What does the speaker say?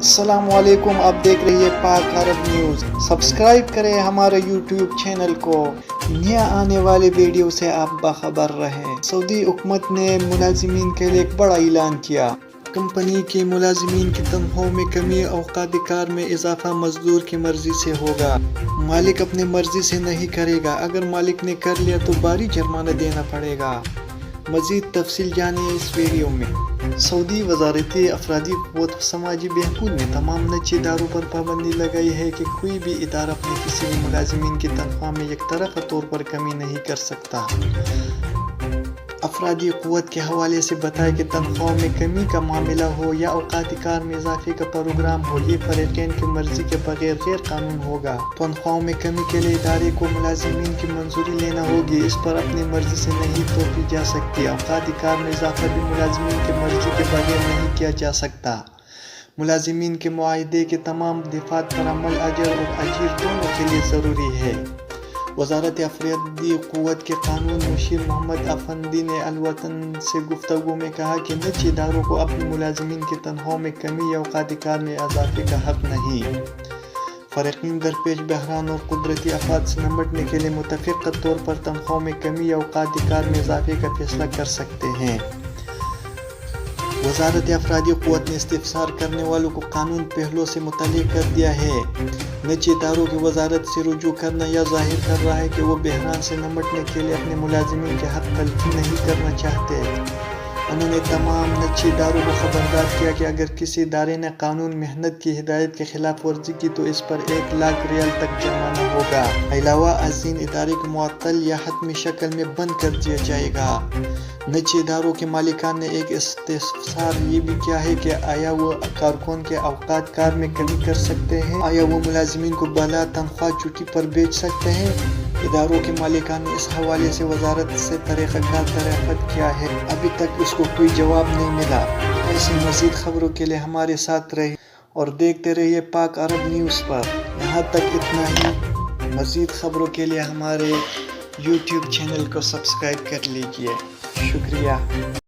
السلام علیکم، آپ دیکھ رہی ہے پاک عرب نیوز۔ سبسکرائب کریں ہمارے یوٹیوب چینل کو، نیا آنے والے ویڈیو سے آپ باخبر رہیں۔ سعودی حکومت نے ملازمین کے لیے ایک بڑا اعلان کیا۔ کمپنی کے ملازمین کی تنخواہوں میں کمی، اوقات کار میں اضافہ مزدور کی مرضی سے ہوگا۔ مالک اپنی مرضی سے نہیں کرے گا، اگر مالک نے کر لیا تو بھاری جرمانہ دینا پڑے گا۔ مزید تفصیل جانیں اس ویڈیو میں۔ سعودی وزارت افرادی قوت و سماجی بہبود نے تمام نجی اداروں پر پابندی لگائی ہے کہ کوئی بھی ادارہ اپنے کسی بھی ملازمین کی تنخواہ میں یک طرفہ طور پر کمی نہیں کر سکتا۔ افرادی قوت کے حوالے سے بتایا کہ تنخواہوں میں کمی کا معاملہ ہو یا اوقات کار میں اضافے کا پروگرام ہو، یہ فریقین کی مرضی کے بغیر غیر قانون ہوگا۔ تنخواہوں میں کمی کے لیے ادارے کو ملازمین کی منظوری لینا ہوگی، اس پر اپنی مرضی سے نہیں توپی جا سکتی۔ اوقات کار میں اضافہ بھی ملازمین کی مرضی کے بغیر نہیں کیا جا سکتا۔ ملازمین کے معاہدے کے تمام دفعات پر عمل اجیر اور اجیر دونوں کے لیے ضروری ہے۔ وزارت افرادی قوت کے قانون مشیر محمد افندی نے الوطن سے گفتگو میں کہا کہ نجی اداروں کو اپنے ملازمین کی تنخواہوں میں کمی یا اوقات کار میں اضافے کا حق نہیں۔ فریقین درپیش بحران اور قدرتی آفات سے نمٹنے کے لیے متفقہ طور پر تنخواہوں میں کمی یا اوقات کار میں اضافے کا فیصلہ کر سکتے ہیں۔ وزارت افرادی قوت نے استفسار کرنے والوں کو قانون پہلو سے مطلع کر دیا ہے۔ نجی اداروں کی وزارت سے رجوع کرنا یہ ظاہر کر رہا ہے کہ وہ بحران سے نمٹنے کے لیے اپنے ملازمین کے حق تلفی نہیں کرنا چاہتے۔ انہوں نے تمام نجی اداروں کو خبردار کیا کہ اگر کسی ادارے نے قانون محنت کی ہدایت کی خلاف ورزی کی تو اس پر 1 لاکھ ریال تک جرمانہ ہوگا۔ علاوہ ازیں ادارے کو معطل یا حتمی شکل میں بند کر دیا جائے گا۔ نجی اداروں کے مالکان نے ایک استفسار یہ بھی کیا ہے کہ آیا وہ کارکن کے اوقات کار میں کمی کر سکتے ہیں؟ آیا وہ ملازمین کو بلا تنخواہ چھٹی پر بھیج سکتے ہیں؟ اداروں کے مالکان نے اس حوالے سے وزارت سے طریقہ کار دریافت کیا ہے، ابھی تک اس کو کوئی جواب نہیں ملا۔ ایسی مزید خبروں کے لیے ہمارے ساتھ رہیے اور دیکھتے رہیے پاک عرب نیوز پر۔ یہاں تک اتنا ہی۔ مزید خبروں کے لیے ہمارے یوٹیوب چینل کو سبسکرائب کر لیجیے۔ شکریہ۔